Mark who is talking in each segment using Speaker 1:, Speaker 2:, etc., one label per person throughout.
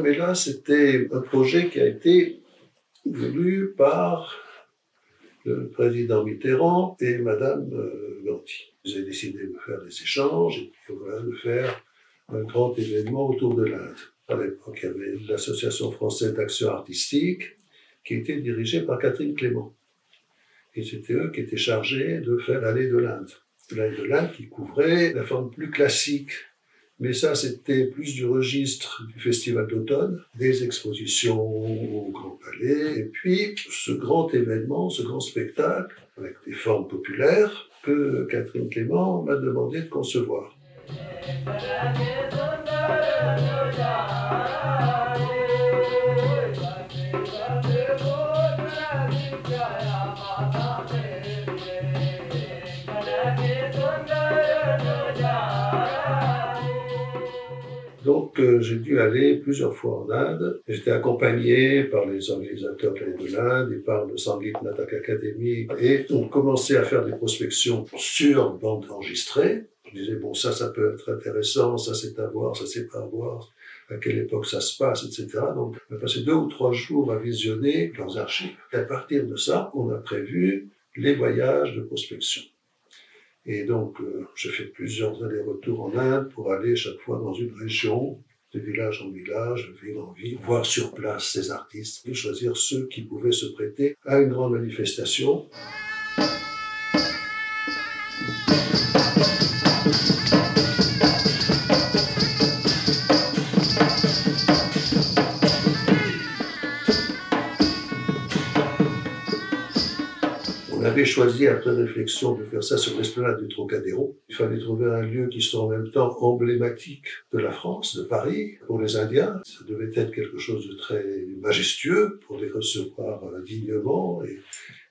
Speaker 1: mais là, c'était un projet qui a été voulu par le président Mitterrand et Madame Gandhi. Ils avaient décidé de faire des échanges et puis voilà, de faire un grand événement autour de l'Inde. À l'époque, il y avait l'Association française d'action artistique qui était dirigée par Catherine Clément. Et c'était eux qui étaient chargés de faire l'année de l'Inde. L'année de l'Inde qui couvrait la forme plus classique. Mais ça, c'était plus du registre du Festival d'automne, des expositions au Grand Palais, et puis ce grand événement, ce grand spectacle, avec des formes populaires, que Catherine Clément m'a demandé de concevoir. Donc j'ai dû aller plusieurs fois en Inde. J'étais accompagné par les organisateurs de l'année de l'Inde et par le Sangeet Natak Academy. Et on commençait à faire des prospections sur bande enregistrée. Je disais, bon, ça peut être intéressant, ça c'est à voir, ça c'est pas à voir, à quelle époque ça se passe, etc. Donc on a passé 2 ou 3 jours à visionner leurs archives. Et à partir de ça, on a prévu les voyages de prospection. Et donc, j'ai fait plusieurs allers-retours en Inde pour aller chaque fois dans une région, de village en village, ville en ville, voir sur place ces artistes et choisir ceux qui pouvaient se prêter à une grande manifestation. On avait choisi, après réflexion, de faire ça sur l'esplanade du Trocadéro. Il fallait trouver un lieu qui soit en même temps emblématique de la France, de Paris, pour les Indiens. Ça devait être quelque chose de très majestueux pour les recevoir dignement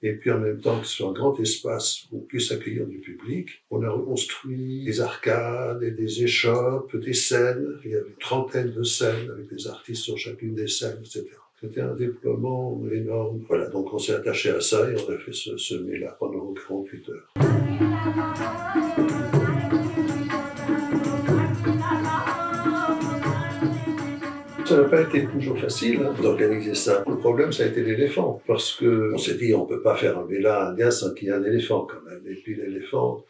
Speaker 1: et puis en même temps que ce soit un grand espace où on puisse accueillir du public. On a reconstruit des arcades et des échoppes, des scènes. Il y avait une trentaine de scènes avec des artistes sur chacune des scènes, etc. C'était un déploiement énorme. Voilà, donc on s'est attaché à ça et on a fait ce mai-là pendant 48 heures. Ça n'a pas été toujours facile d'organiser ça. Le problème, ça a été l'éléphant. Parce qu'on s'est dit, on ne peut pas faire un Mela indien sans qu'il y ait un éléphant quand même. Et puis l'éléphant,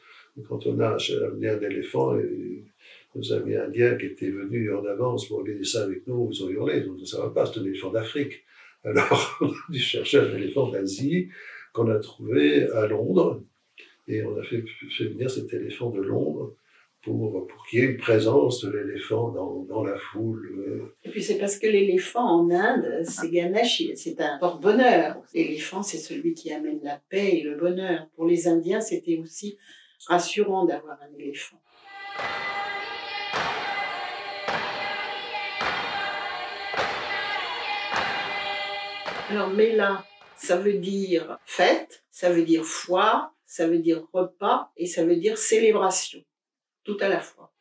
Speaker 1: quand on a amené un éléphant, nos amis indiens qui étaient venus en avance pour organiser ça avec nous, ils ont hurlé, donc ça ne va pas, c'est un éléphant d'Afrique. Alors, on a dû chercher un éléphant d'Asie qu'on a trouvé à Londres, et on a fait venir cet éléphant de Londres pour qu'il y ait une présence de l'éléphant dans la foule.
Speaker 2: Et puis c'est parce que l'éléphant en Inde, c'est Ganesh, c'est un porte-bonheur. L'éléphant, c'est celui qui amène la paix et le bonheur. Pour les Indiens, c'était aussi rassurant d'avoir un éléphant. Alors, Mela, ça veut dire fête, ça veut dire foire, ça veut dire repas et ça veut dire célébration, tout à la fois.